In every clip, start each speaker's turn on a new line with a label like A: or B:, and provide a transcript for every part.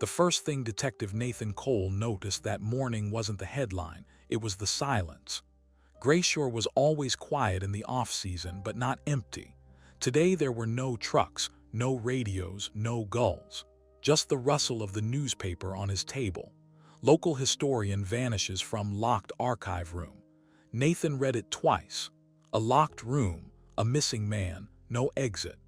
A: The first thing Detective Nathan Cole noticed that morning wasn't the headline, it was the silence. Greyshore was always quiet in the off-season, but not empty. Today there were no trucks, no radios, no gulls. Just the rustle of the newspaper on his table. Local historian vanishes from locked archive room. Nathan read it twice. A locked room, a missing man, no exit.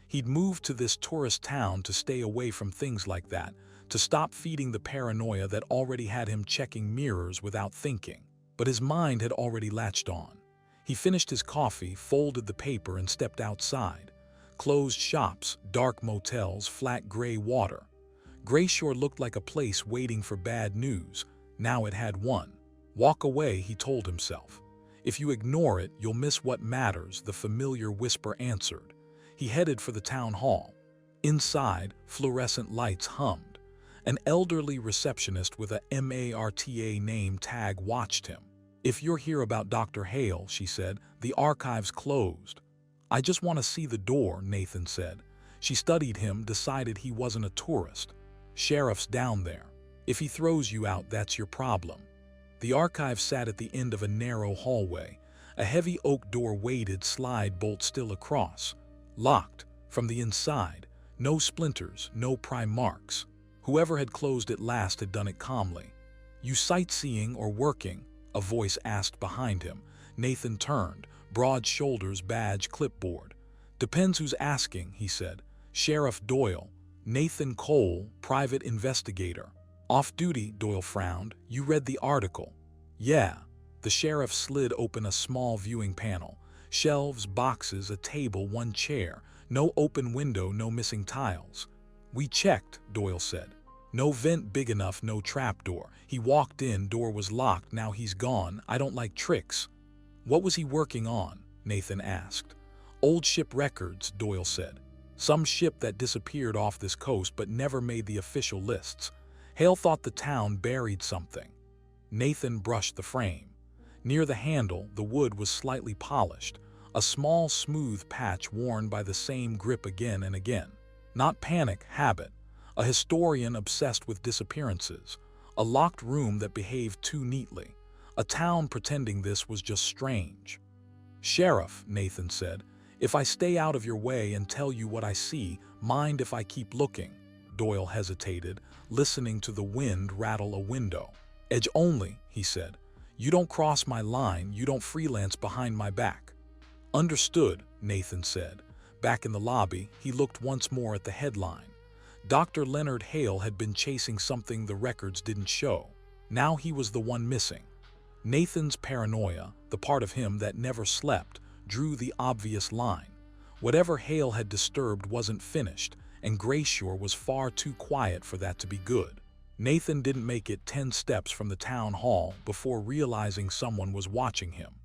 A: He'd moved to this tourist town to stay away from things like that, to stop feeding the paranoia that already had him checking mirrors without thinking. But his mind had already latched on. He finished his coffee, folded the paper, and stepped outside. Closed shops, dark motels, flat gray water. Greyshore looked like a place waiting for bad news. Now it had one. Walk away, he told himself. If you ignore it, you'll miss what matters, the familiar whisper answered. He headed for the town hall. Inside, fluorescent lights hummed. An elderly receptionist with a MARTA name tag watched him. "If you're here about Dr. Hale," she said, "the archive's closed." "I just want to see the door," Nathan said. She studied him, decided he wasn't a tourist. "Sheriff's down there. If he throws you out, that's your problem." The archive sat at the end of a narrow hallway. A heavy oak door weighted slide bolt still across. Locked. From the inside. No splinters, no prime marks. Whoever had closed it last had done it calmly. "You sightseeing or working?" a voice asked behind him. Nathan turned. Broad shoulders, badge, clipboard. "Depends who's asking," he said. "Sheriff Doyle. Nathan Cole, private investigator." "Off duty," Doyle frowned. "You read the article?" "Yeah." The sheriff slid open a small viewing panel. Shelves, boxes, a table, one chair. No open window, no missing tiles. "We checked," Doyle said. "No vent big enough, no trapdoor. He walked in, door was locked, now he's gone. I don't like tricks." "What was he working on?" Nathan asked. "Old ship records," Doyle said. "Some ship that disappeared off this coast but never made the official lists. Hale thought the town buried something." Nathan brushed the frame. Near the handle, the wood was slightly polished, a small smooth patch worn by the same grip again and again. Not panic, habit. A historian obsessed with disappearances. A locked room that behaved too neatly. A town pretending this was just strange. "Sheriff," Nathan said, "if I stay out of your way and tell you what I see, mind if I keep looking?" Doyle hesitated, listening to the wind rattle a window. "Edge only," he said. "You don't cross my line, you don't freelance behind my back." "Understood," Nathan said. Back in the lobby, he looked once more at the headline. Dr. Leonard Hale had been chasing something the records didn't show. Now he was the one missing. Nathan's paranoia, the part of him that never slept, drew the obvious line. Whatever Hale had disturbed wasn't finished, and Greyshore was far too quiet for that to be good. Nathan didn't make it 10 steps from the town hall before realizing someone was watching him.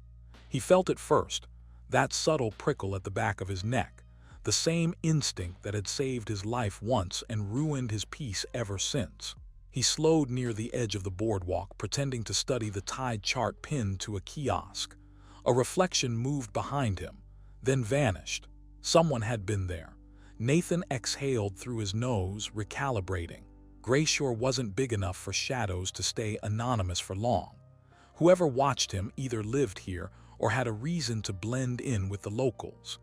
A: He felt it first, that subtle prickle at the back of his neck. The same instinct that had saved his life once and ruined his peace ever since. He slowed near the edge of the boardwalk, pretending to study the tide chart pinned to a kiosk. A reflection moved behind him, then vanished. Someone had been there. Nathan exhaled through his nose, recalibrating. Greyshore wasn't big enough for shadows to stay anonymous for long. Whoever watched him either lived here or had a reason to blend in with the locals.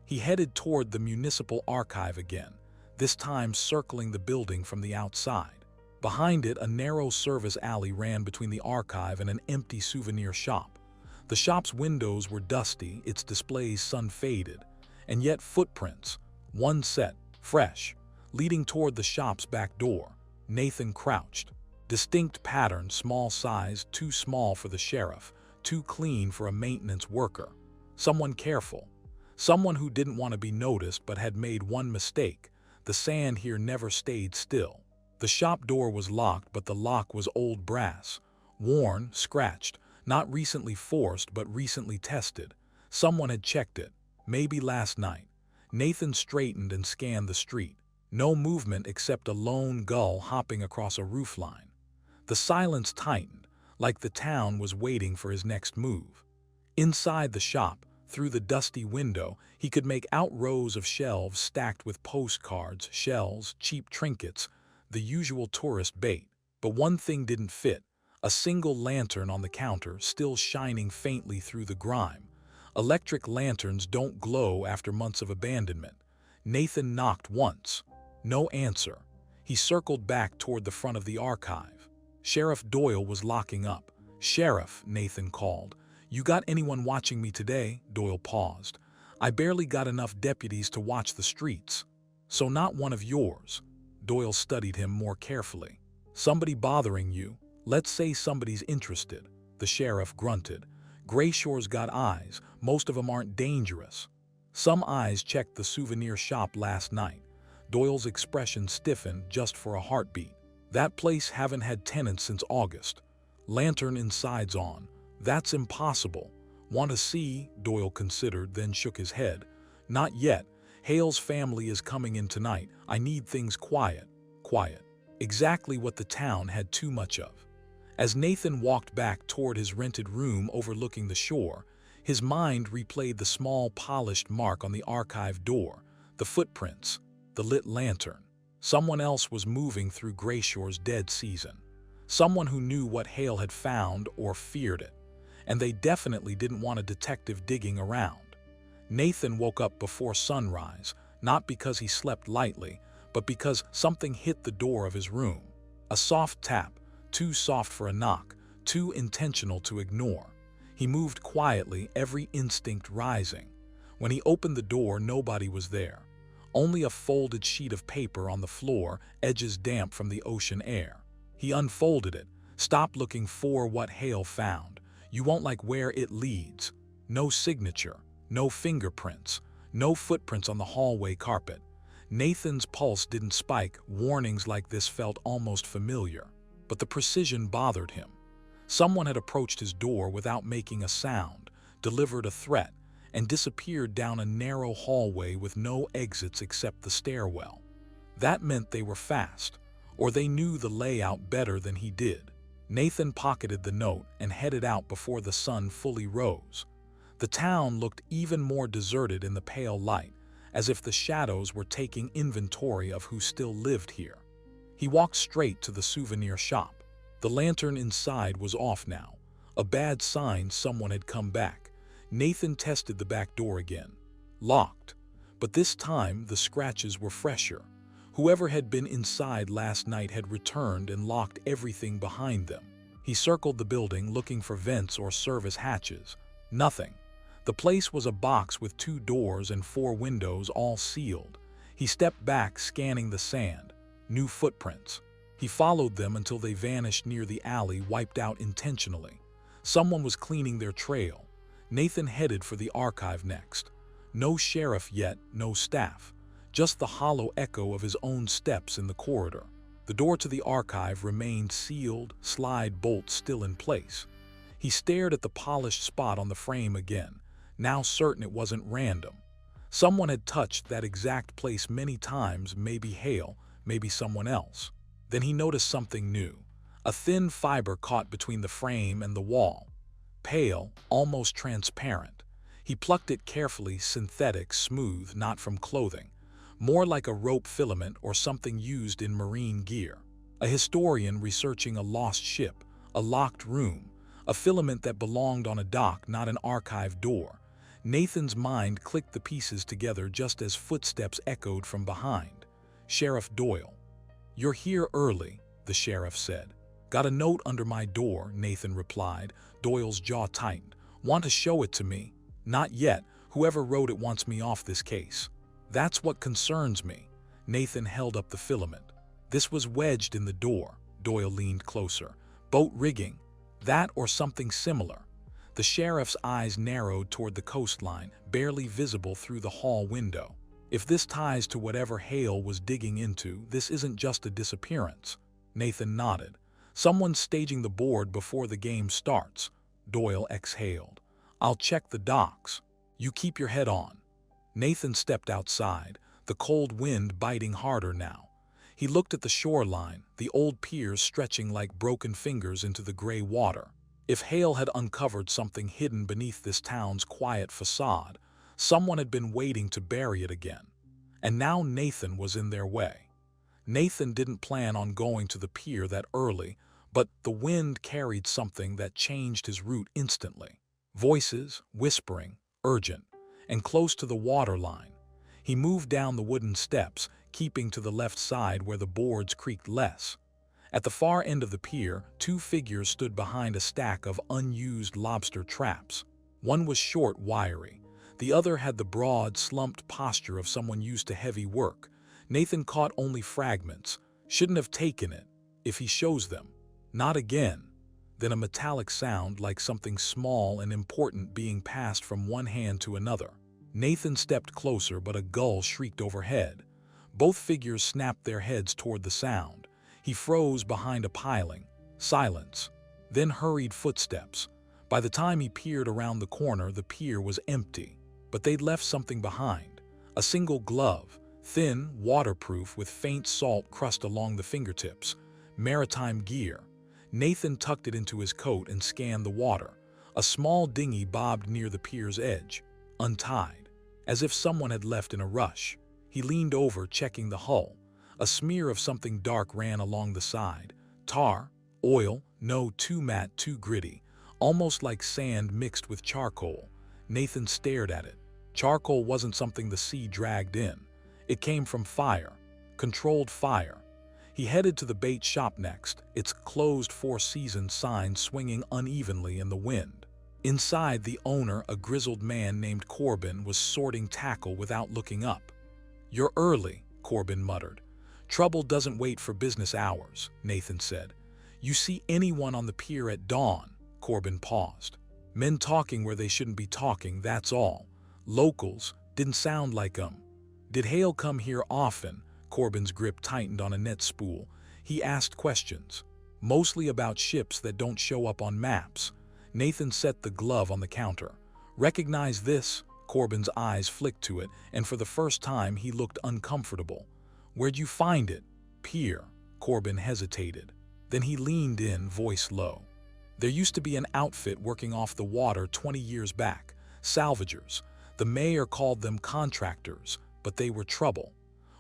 A: He headed toward the municipal archive again, this time circling the building from the outside. Behind it, a narrow service alley ran between the archive and an empty souvenir shop. The shop's windows were dusty, its displays sun-faded, and yet footprints, one set, fresh, leading toward the shop's back door. Nathan crouched. Distinct pattern, small size, too small for the sheriff, too clean for a maintenance worker. Someone careful. Someone who didn't want to be noticed but had made one mistake. The sand here never stayed still. The shop door was locked, but the lock was old brass. Worn, scratched, not recently forced but recently tested. Someone had checked it, maybe last night. Nathan straightened and scanned the street. No movement except a lone gull hopping across a roofline. The silence tightened, like the town was waiting for his next move. Inside the shop, through the dusty window, he could make out rows of shelves stacked with postcards, shells, cheap trinkets. the usual tourist bait. But one thing didn't fit: a single lantern on the counter, still shining faintly through the grime. Electric lanterns don't glow after months of abandonment. Nathan knocked once. No answer. He circled back toward the front of the archive. Sheriff Doyle was locking up. "Sheriff," Nathan called. "You got anyone watching me today?" Doyle paused. "I barely got enough deputies to watch the streets." "So not one of yours?" Doyle studied him more carefully. "Somebody bothering you? Let's say somebody's interested." The sheriff grunted. "Greyshore's got eyes. Most of them aren't dangerous." "Some eyes checked the souvenir shop last night." Doyle's expression stiffened just for a heartbeat. "That place haven't had tenants since August. Lantern inside's on." "That's impossible." "Want to see?" Doyle considered, then shook his head. "Not yet. Hale's family is coming in tonight. I need things quiet." Quiet. Exactly what the town had too much of. As Nathan walked back toward his rented room overlooking the shore, his mind replayed the small polished mark on the archive door, the footprints, the lit lantern. Someone else was moving through Greyshore's dead season. Someone who knew what Hale had found or feared it. And they definitely didn't want a detective digging around. Nathan woke up before sunrise, not because he slept lightly, but because something hit the door of his room. A soft tap, too soft for a knock, too intentional to ignore. He moved quietly, every instinct rising. When he opened the door, nobody was there. Only a folded sheet of paper on the floor, edges damp from the ocean air. He unfolded it. "Stop looking for what Hale found. You won't like where it leads." No signature, no fingerprints, no footprints on the hallway carpet. Nathan's pulse didn't spike. Warnings like this felt almost familiar. But the precision bothered him. Someone had approached his door without making a sound, delivered a threat, and disappeared down a narrow hallway with no exits except the stairwell. That meant they were fast, or they knew the layout better than he did. Nathan pocketed the note and headed out before the sun fully rose. The town looked even more deserted in the pale light, as if the shadows were taking inventory of who still lived here. He walked straight to the souvenir shop. The lantern inside was off now, a bad sign someone had come back. Nathan tested the back door again. Locked. But this time the scratches were fresher. Whoever had been inside last night had returned and locked everything behind them. He circled the building looking for vents or service hatches. Nothing. The place was a box with 2 doors and 4 windows, all sealed. He stepped back, scanning the sand. New footprints. He followed them until they vanished near the alley, wiped out intentionally. Someone was cleaning their trail. Nathan headed for the archive next. No sheriff yet, no staff. Just the hollow echo of his own steps in the corridor. The door to the archive remained sealed, slide bolt still in place. He stared at the polished spot on the frame again, now certain it wasn't random. Someone had touched that exact place many times, maybe Hale, maybe someone else. Then he noticed something new. A thin fiber caught between the frame and the wall. Pale, almost transparent. He plucked it carefully, synthetic, smooth, not from clothing. More like a rope filament or something used in marine gear. A historian researching a lost ship, a locked room, a filament that belonged on a dock, not an archive door. Nathan's mind clicked the pieces together just as footsteps echoed from behind. Sheriff Doyle. "You're here early," the sheriff said. "Got a note under my door," Nathan replied. Doyle's jaw tightened. "Want to show it to me?" "Not yet. Whoever wrote it wants me off this case." "That's what concerns me." Nathan held up the filament. This was wedged in the door. Doyle leaned closer. "Boat rigging. That or something similar." The sheriff's eyes narrowed toward the coastline, barely visible through the hall window. "If this ties to whatever Hale was digging into, this isn't just a disappearance." Nathan nodded. "Someone's staging the board before the game starts." Doyle exhaled. "I'll check the docks. You keep your head on." Nathan stepped outside, the cold wind biting harder now. He looked at the shoreline, the old piers stretching like broken fingers into the gray water. If Hale had uncovered something hidden beneath this town's quiet facade, someone had been waiting to bury it again. And now Nathan was in their way. Nathan didn't plan on going to the pier that early, but the wind carried something that changed his route instantly. Voices, whispering, urgent, and close to the waterline. He moved down the wooden steps, keeping to the left side where the boards creaked less. At the far end of the pier, two figures stood behind a stack of unused lobster traps. One was short, wiry. The other had the broad, slumped posture of someone used to heavy work. Nathan caught only fragments. Shouldn't have taken it. If he shows them. Not again. Then a metallic sound like something small and important being passed from one hand to another. Nathan stepped closer, but a gull shrieked overhead. Both figures snapped their heads toward the sound. He froze behind a piling. Silence. Then hurried footsteps. By the time he peered around the corner, the pier was empty. But they'd left something behind. A single glove, thin, waterproof, with faint salt crust along the fingertips. Maritime gear. Nathan tucked it into his coat and scanned the water. A small dinghy bobbed near the pier's edge, untied, as if someone had left in a rush. He leaned over, checking the hull. A smear of something dark ran along the side. Tar, oil, no, too matte, too gritty, almost like sand mixed with charcoal. Nathan stared at it. Charcoal wasn't something the sea dragged in. It came from fire, controlled fire. He headed to the bait shop next, its closed Four Seasons sign swinging unevenly in the wind. Inside, the owner, a grizzled man named Corbin, was sorting tackle without looking up. "You're early," Corbin muttered. "Trouble doesn't wait for business hours," Nathan said. "You see anyone on the pier at dawn?" Corbin paused. "Men talking where they shouldn't be talking, that's all. Locals, didn't sound like 'em." "Did Hale come here often?" Corbin's grip tightened on a net spool. He asked questions, mostly about ships that don't show up on maps. Nathan set the glove on the counter. "Recognize this?" Corbin's eyes flicked to it, and for the first time he looked uncomfortable. "Where'd you find it?" "Pier." Corbin hesitated. Then he leaned in, voice low. "There used to be an outfit working off the water 20 years back. Salvagers. The mayor called them contractors, but they were trouble.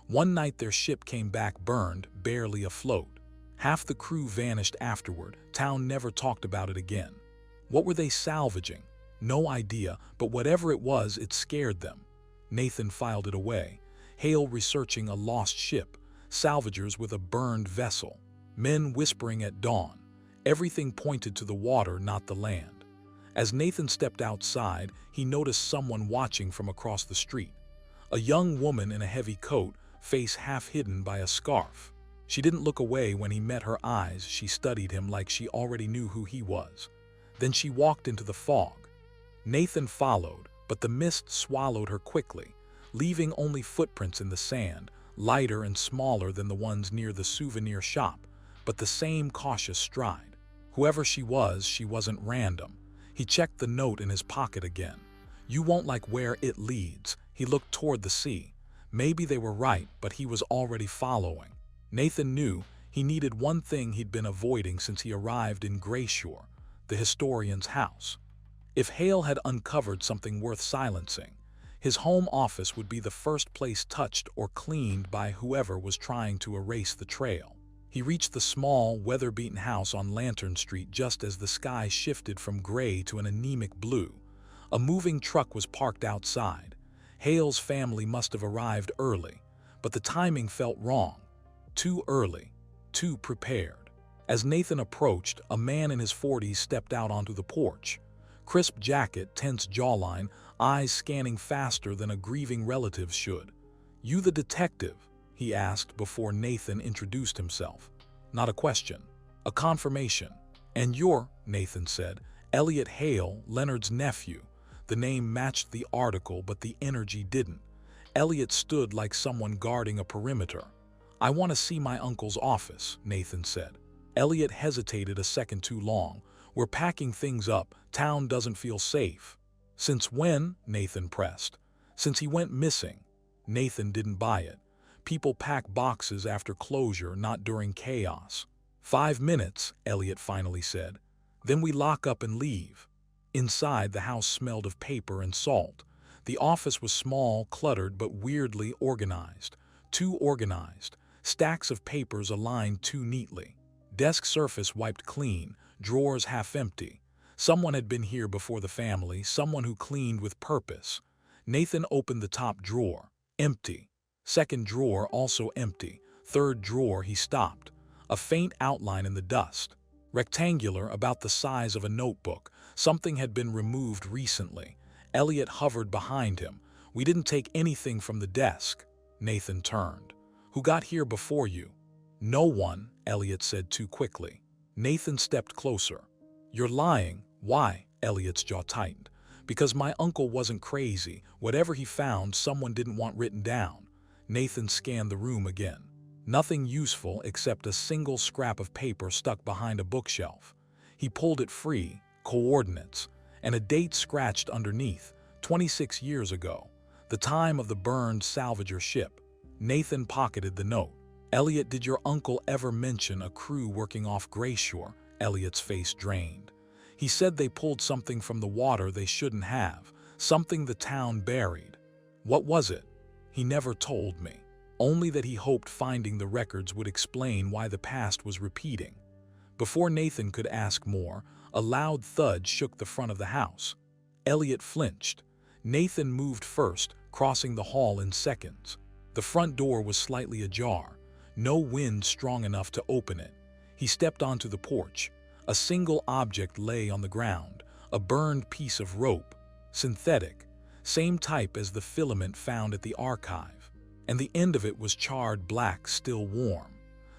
A: One night their ship came back burned, barely afloat. Half the crew vanished afterward. Town never talked about it again. What were they salvaging? No idea, but whatever it was, it scared them." Nathan filed it away. Hale researching a lost ship. Salvagers with a burned vessel. Men whispering at dawn. Everything pointed to the water, not the land. As Nathan stepped outside, he noticed someone watching from across the street. A young woman in a heavy coat, face half hidden by a scarf. She didn't look away when he met her eyes. She studied him like she already knew who he was. Then she walked into the fog. Nathan followed, but the mist swallowed her quickly, leaving only footprints in the sand, lighter and smaller than the ones near the souvenir shop, but the same cautious stride. Whoever she wasn't random. He checked the note in his pocket again. "You won't like where it leads." He looked toward the sea. Maybe they were right, but he was already following. Nathan knew he needed one thing he'd been avoiding since he arrived in Greyshore, the historian's house. If Hale had uncovered something worth silencing, his home office would be the first place touched or cleaned by whoever was trying to erase the trail. He reached the small, weather-beaten house on Lantern Street just as the sky shifted from gray to an anemic blue. A moving truck was parked outside. Hale's family must have arrived early, but the timing felt wrong. Too early, too prepared. As Nathan approached, a man in his 40s stepped out onto the porch. Crisp jacket, tense jawline, eyes scanning faster than a grieving relative should. "You the detective?" he asked before Nathan introduced himself. Not a question, a confirmation. "And you're," Nathan said, "Elliot Hale, Leonard's nephew." The name matched the article, but the energy didn't. Elliot stood like someone guarding a perimeter. "I want to see my uncle's office," Nathan said. Elliot hesitated a second too long. "We're packing things up. Town doesn't feel safe." "Since when?" Nathan pressed. "Since he went missing." Nathan didn't buy it. People pack boxes after closure, not during chaos. "5 minutes," Elliot finally said. "Then we lock up and leave." Inside, the house smelled of paper and salt. The office was small, cluttered, but weirdly organized. Too organized. Stacks of papers aligned too neatly. Desk surface wiped clean, drawers half empty. Someone had been here before the family, someone who cleaned with purpose. Nathan opened the top drawer. Empty. Second drawer also empty. Third drawer he stopped. A faint outline in the dust. Rectangular, about the size of a notebook. Something had been removed recently. Elliot hovered behind him. "We didn't take anything from the desk." Nathan turned. "Who got here before you?" "No one," Elliot said too quickly. Nathan stepped closer. "You're lying." "Why?" Elliot's jaw tightened. "Because my uncle wasn't crazy. Whatever he found, someone didn't want written down." Nathan scanned the room again. Nothing useful except a single scrap of paper stuck behind a bookshelf. He pulled it free, coordinates, and a date scratched underneath, 26 years ago, the time of the burned salvager ship. Nathan pocketed the note. "Elliot, did your uncle ever mention a crew working off Greyshore?" Elliot's face drained. "He said they pulled something from the water they shouldn't have, something the town buried." "What was it?" "He never told me. Only that he hoped finding the records would explain why the past was repeating." Before Nathan could ask more, a loud thud shook the front of the house. Elliot flinched. Nathan moved first, crossing the hall in seconds. The front door was slightly ajar. No wind strong enough to open it. He stepped onto the porch. A single object lay on the ground, a burned piece of rope. Synthetic, same type as the filament found at the archive. And the end of it was charred black, still warm.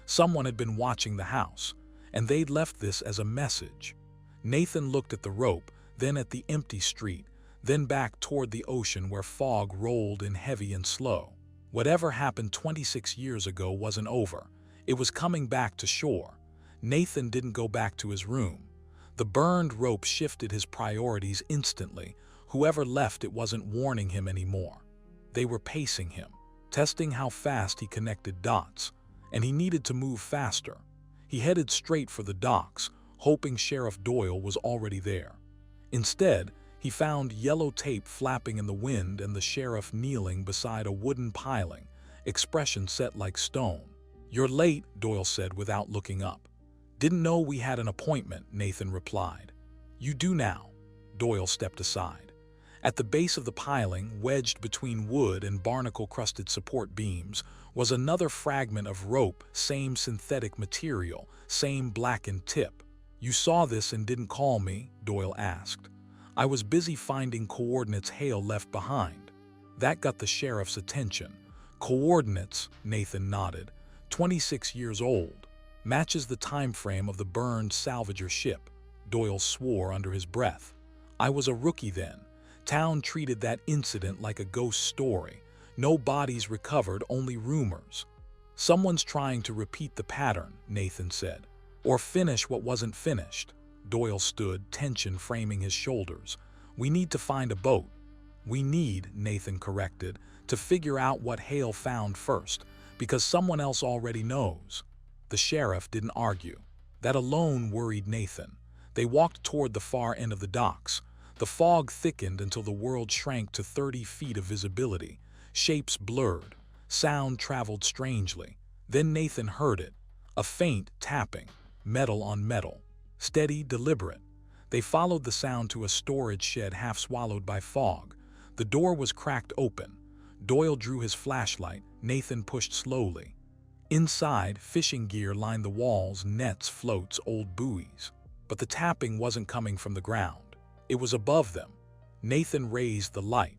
A: Someone had been watching the house, and they'd left this as a message. Nathan looked at the rope, then at the empty street, then back toward the ocean where fog rolled in heavy and slow. Whatever happened 26 years ago wasn't over. It was coming back to shore. Nathan didn't go back to his room. The burned rope shifted his priorities instantly. Whoever left it wasn't warning him anymore. They were pacing him, testing how fast he connected dots, and he needed to move faster. He headed straight for the docks, hoping Sheriff Doyle was already there. Instead, he found yellow tape flapping in the wind and the sheriff kneeling beside a wooden piling, expression set like stone. "You're late," Doyle said without looking up. "Didn't know we had an appointment," Nathan replied. "You do now." Doyle stepped aside. At the base of the piling, wedged between wood and barnacle-crusted support beams, was another fragment of rope, same synthetic material, same blackened tip. "You saw this and didn't call me?" Doyle asked. "I was busy finding coordinates Hale left behind." That got the sheriff's attention. "Coordinates," Nathan nodded. 26 years old. Matches the time frame of the burned salvager ship. Doyle swore under his breath. "I was a rookie then. Town treated that incident like a ghost story. No bodies recovered, only rumors." "Someone's trying to repeat the pattern," Nathan said. "Or finish what wasn't finished." Doyle stood, tension framing his shoulders. "We need to find a boat." "We need," Nathan corrected, "to figure out what Hale found first, because someone else already knows." The sheriff didn't argue. That alone worried Nathan. They walked toward the far end of the docks. The fog thickened until the world shrank to 30 feet of visibility. Shapes blurred. Sound traveled strangely. Then Nathan heard it. A faint tapping. Metal on metal. Steady, deliberate. They followed the sound to a storage shed half swallowed by fog. The door was cracked open. Doyle drew his flashlight. Nathan pushed slowly. Inside, fishing gear lined the walls, nets, floats, old buoys. But the tapping wasn't coming from the ground. It was above them. Nathan raised the light.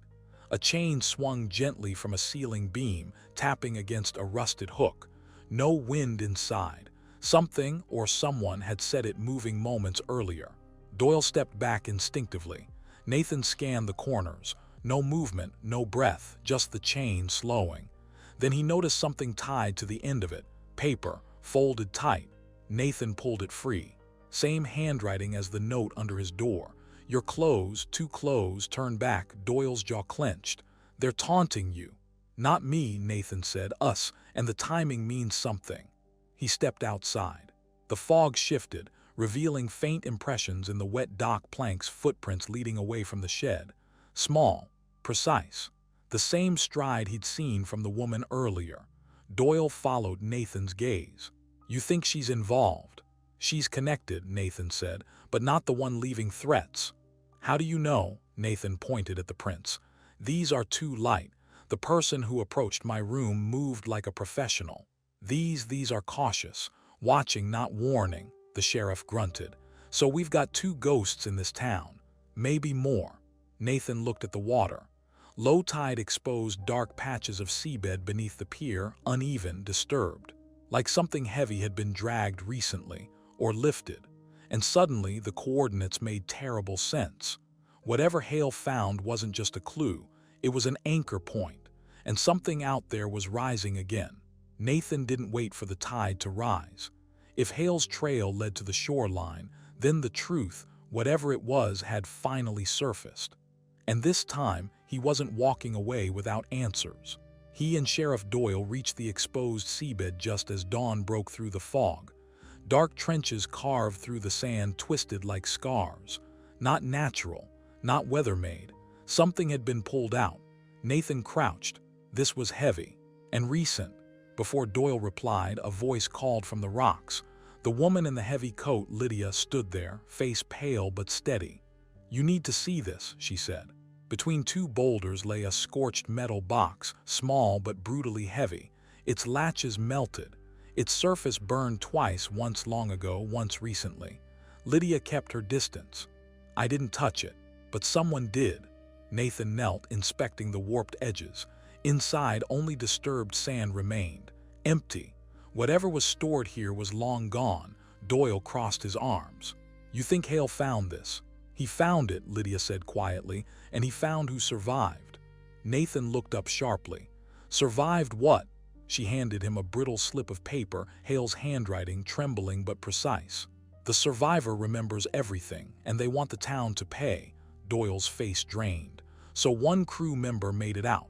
A: A chain swung gently from a ceiling beam, tapping against a rusted hook. No wind inside. Something or someone had set it moving moments earlier. Doyle stepped back instinctively. Nathan scanned the corners. No movement, no breath, just the chain slowing. Then he noticed something tied to the end of it. Paper, folded tight. Nathan pulled it free. Same handwriting as the note under his door. "Your clothes, too close, turn back." Doyle's jaw clenched. "They're taunting you." "Not me," Nathan said. "Us, and the timing means something." He stepped outside. The fog shifted, revealing faint impressions in the wet dock planks, footprints leading away from the shed. Small, precise. The same stride he'd seen from the woman earlier. Doyle followed Nathan's gaze. You think she's involved? She's connected, Nathan said, but not the one leaving threats. How do you know? Nathan pointed at the prints. These are too light. The person who approached my room moved like a professional. These are cautious. Watching, not warning, the sheriff grunted. So we've got 2 ghosts in this town. Maybe more. Nathan looked at the water. Low tide exposed dark patches of seabed beneath the pier, uneven, disturbed. Like something heavy had been dragged recently, or lifted. And suddenly the coordinates made terrible sense. Whatever Hale found wasn't just a clue, it was an anchor point, and something out there was rising again. Nathan didn't wait for the tide to rise. If Hale's trail led to the shoreline, then the truth, whatever it was, had finally surfaced. And this time, he wasn't walking away without answers. He and Sheriff Doyle reached the exposed seabed just as dawn broke through the fog. Dark trenches carved through the sand, twisted like scars. Not natural, not weather-made. Something had been pulled out. Nathan crouched. This was heavy and recent. Before Doyle replied, a voice called from the rocks. The woman in the heavy coat, Lydia, stood there, face pale but steady. You need to see this, she said. Between 2 boulders lay a scorched metal box, small but brutally heavy. Its latches melted. Its surface burned twice, once long ago, once recently. Lydia kept her distance. I didn't touch it, but someone did. Nathan knelt, inspecting the warped edges. Inside, only disturbed sand remained. Empty. Whatever was stored here was long gone. Doyle crossed his arms. You think Hale found this? He found it, Lydia said quietly, and he found who survived. Nathan looked up sharply. Survived what? She handed him a brittle slip of paper, Hale's handwriting trembling but precise. The survivor remembers everything, and they want the town to pay. Doyle's face drained. So 1 crew member made it out.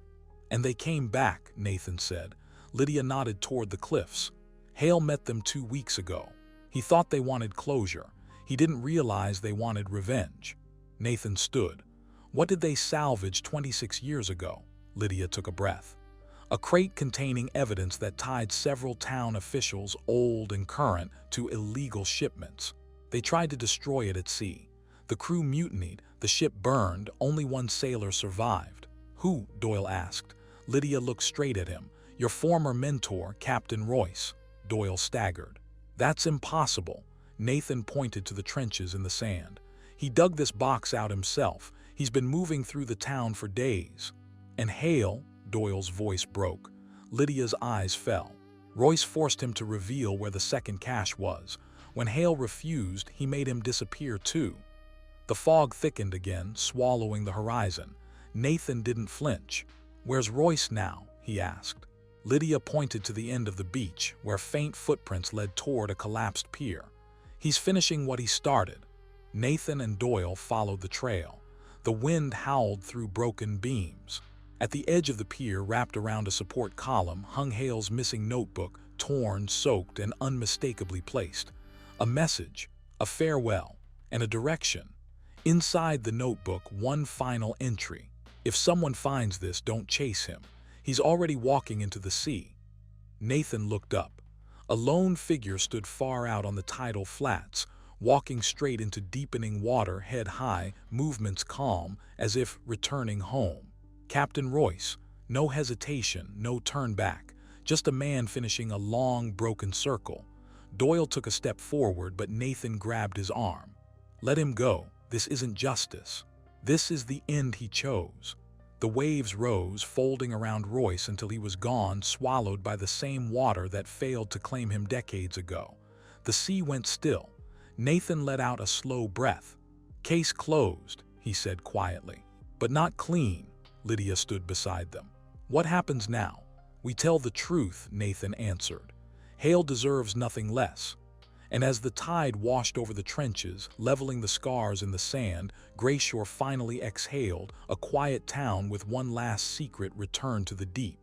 A: And they came back, Nathan said. Lydia nodded toward the cliffs. Hale met them 2 weeks ago. He thought they wanted closure. He didn't realize they wanted revenge. Nathan stood. What did they salvage 26 years ago? Lydia took a breath. A crate containing evidence that tied several town officials, old and current, to illegal shipments. They tried to destroy it at sea. The crew mutinied, the ship burned, only 1 sailor survived. Who? Doyle asked. Lydia looked straight at him. Your former mentor, Captain Royce. Doyle staggered. That's impossible. Nathan pointed to the trenches in the sand. He dug this box out himself. He's been moving through the town for days. And Hale? Doyle's voice broke. Lydia's eyes fell. Royce forced him to reveal where the second cache was. When Hale refused, he made him disappear too. The fog thickened again, swallowing the horizon. Nathan didn't flinch. Where's Royce now? He asked. Lydia pointed to the end of the beach, where faint footprints led toward a collapsed pier. He's finishing what he started. Nathan and Doyle followed the trail. The wind howled through broken beams. At the edge of the pier, wrapped around a support column, hung Hale's missing notebook, torn, soaked, and unmistakably placed. A message, a farewell, and a direction. Inside the notebook, 1 final entry. If someone finds this, don't chase him. He's already walking into the sea. Nathan looked up. A lone figure stood far out on the tidal flats, walking straight into deepening water, head high, movements calm, as if returning home. Captain Royce. No hesitation, no turn back. Just a man finishing a long, broken circle. Doyle took a step forward, but Nathan grabbed his arm. Let him go. This isn't justice. This is the end he chose. The waves rose, folding around Royce until he was gone, swallowed by the same water that failed to claim him decades ago. The sea went still. Nathan let out a slow breath. Case closed, he said quietly. But not clean. Lydia stood beside them. What happens now? We tell the truth, Nathan answered. Hale deserves nothing less. And as the tide washed over the trenches, leveling the scars in the sand, Greyshore finally exhaled. A quiet town with one last secret returned to the deep.